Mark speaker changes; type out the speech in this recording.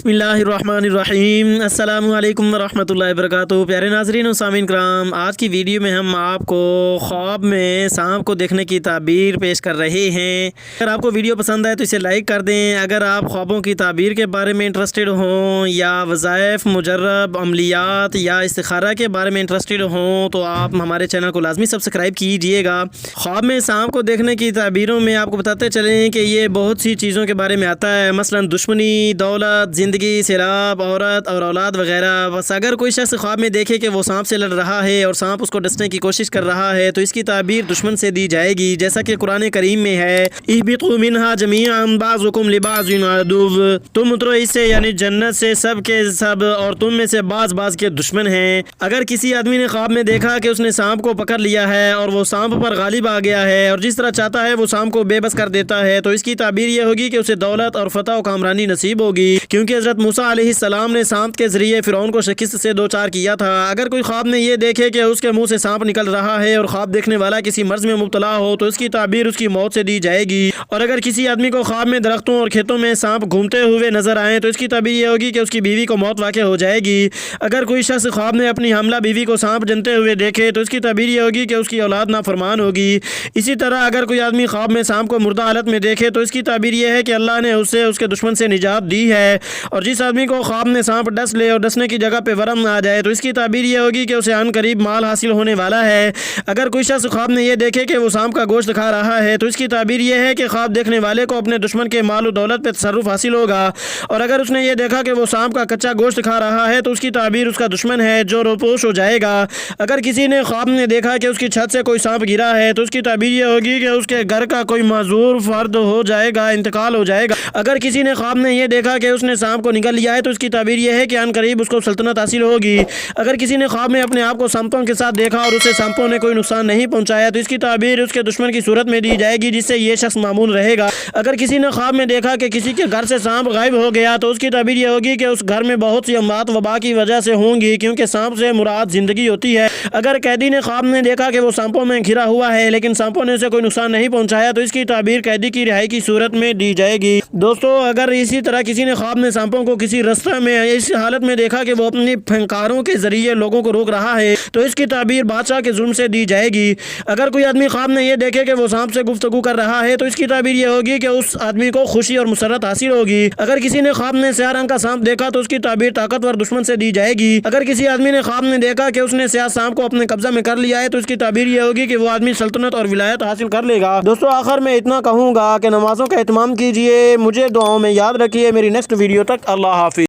Speaker 1: बिस्मिल्लाहिर्रहमानिर्रहीम। अस्सलामु अलैकुम वरहमतुल्लाहि वबरकातुहू। प्यारे नाज़रीन और सामीन कराम, आज की वीडियो में हम आपको ख्वाब में सांप को देखने की ताबीर पेश कर रहे हैं। अगर आपको वीडियो पसंद आए तो इसे लाइक कर दें। अगर आप ख्वाबों की ताबीर के बारे में इंटरेस्टेड हों या वज़ाइफ, मुजर्रब, अमलियात या इस्तिखारा के बारे में इंटरेस्टेड हों तो आप हमारे चैनल को लाजमी सब्सक्राइब कीजिएगा। ख्वाब में सांप को देखने की ताबीरों में आपको बताते चलें कि ये बहुत सी चीज़ों के बारे में आता है, मसलन दुश्मनी, दौलत, ज़िंदगी, सैलाब, औरत और औलाद वगैरह। बस अगर कोई शख्स ख्वाब में देखे कि वो सांप से लड़ रहा है और सांप उसको डसने की कोशिश कर रहा है तो इसकी ताबीर दुश्मन से दी जाएगी, जैसा कि कुरान करीम में है, इहबितू मिन्हा जमीअन बाज़ुकुम लिबाज़िन अदुव्व। तुम उतरो इससे यानी जन्नत से सब के सब और तुम में से बाज़ के दुश्मन हैं। अगर किसी आदमी ने ख्वाब में देखा कि उसने सांप को पकड़ लिया है और वो सांप पर गालिब आ गया है और जिस तरह चाहता है वो सांप को बेबस कर देता है तो इसकी ताबीर ये होगी कि उसे दौलत और फतह और कामरानी नसीब होगी, क्योंकि हज़रत मूसा अलैहिस्सलाम ने सांप के ज़रिए फ़िरौन को शिकस्त से दो चार किया था। अगर कोई ख्वाब में ये देखे कि उसके मुंह से सांप निकल रहा है और ख्वाब देखने वाला किसी मर्ज़ में मुब्तला हो तो इसकी ताबीर उसकी मौत से दी जाएगी। और अगर किसी आदमी को ख्वाब में दरख्तों और खेतों में सांप घूमते हुए नजर आए तो इसकी ताबीर ये होगी कि उसकी बीवी को मौत वाक़ हो जाएगी। अगर कोई शख्स ख्वाब में अपनी हमला बीवी को सांप जनते हुए देखे तो इसकी ताबीर ये होगी कि उसकी औलाद नाफरमान होगी। इसी तरह अगर कोई आदमी ख्वाब में सांप को मुर्दा हालत में देखे तो इसकी ताबीर ये है कि अल्लाह ने उससे उसके दुश्मन से निजात दी है। और जिस आदमी को ख्वाब में सांप डस ले और डसने की जगह पे वरम आ जाए तो इसकी ताबीर ये होगी कि उसे अन करीब माल हासिल होने वाला है। अगर कोई शख्स ख्वाब में ये देखे कि वो सांप का गोश्त खा रहा है तो इसकी ताबीर ये है कि ख्वाब देखने वाले को अपने दुश्मन के माल और दौलत पे तसर्रुफ हासिल होगा। और अगर उसने ये देखा कि वो सांप का कच्चा गोश्त खा रहा है तो उसकी ताबीर उसका दुश्मन है जो रोपोश हो जाएगा। अगर किसी ने ख्वाब में देखा कि उसकी छत से कोई सांप गिरा है तो उसकी ताबीर ये होगी कि उसके घर का कोई माजूर फर्द हो जाएगा, इंतकाल हो जाएगा। अगर किसी ने ख्वाब में ये देखा कि उसने सांप को निगल लिया है तो इसकी ताबीर यह है कि अन करीब उसको सल्तनत हासिल होगी। अगर किसी ने ख्वाब में अपने आप को सांपों के साथ देखा और उसे सांपों ने कोई नुकसान नहीं पहुंचाया तो इसकी ताबीर उसके दुश्मन की सूरत में दी जाएगी, जिससे ये शख्स मामून रहेगा। अगर किसी ने ख्वाब में देखा कि किसी के घर से सांप गायब हो गया तो उसकी ताबीर यह होगी कि उस घर में बहुत सी अमवात वबा की वजह से होंगी, क्योंकि सांप से मुराद जिंदगी होती है। अगर कैदी ने ख्वाब में देखा कि वो सांपों में घिरा हुआ है लेकिन सांपों ने उसे कोई नुकसान नहीं पहुंचाया तो इसकी ताबीर कैदी की रिहाई की सूरत में दी जाएगी। दोस्तों, अगर इसी तरह किसी ने ख्वाब में सांपों को किसी रास्ते में इस हालत में देखा कि वो अपनी फंकारों के जरिए लोगों को रोक रहा है तो इसकी ताबीर बादशाह के जुल्म से दी जाएगी। अगर कोई आदमी ख्वाब में ये देखे कि वो सांप से गुफ्तगू कर रहा है तो इसकी ताबीर ये होगी कि उस आदमी को खुशी और मुसरत हासिल होगी। अगर किसी ने ख्वाब में स्याह रंग का सांप देखा तो उसकी ताबीर ताकतवर दुश्मन से दी जाएगी। अगर किसी आदमी ने ख्वाब में देखा कि उसने स्याह सांप को अपने कब्जा में कर लिया है तो उसकी ताबीर ये होगी कि वो आदमी सल्तनत और विलायत हासिल कर लेगा। दोस्तों, आखिर में इतना कहूँगा कि नमाजों का एहतमाम कीजिए, मुझे दुआओं में याद रखिए। मेरी नेक्स्ट वीडियो तक अल्लाह हाफिज़।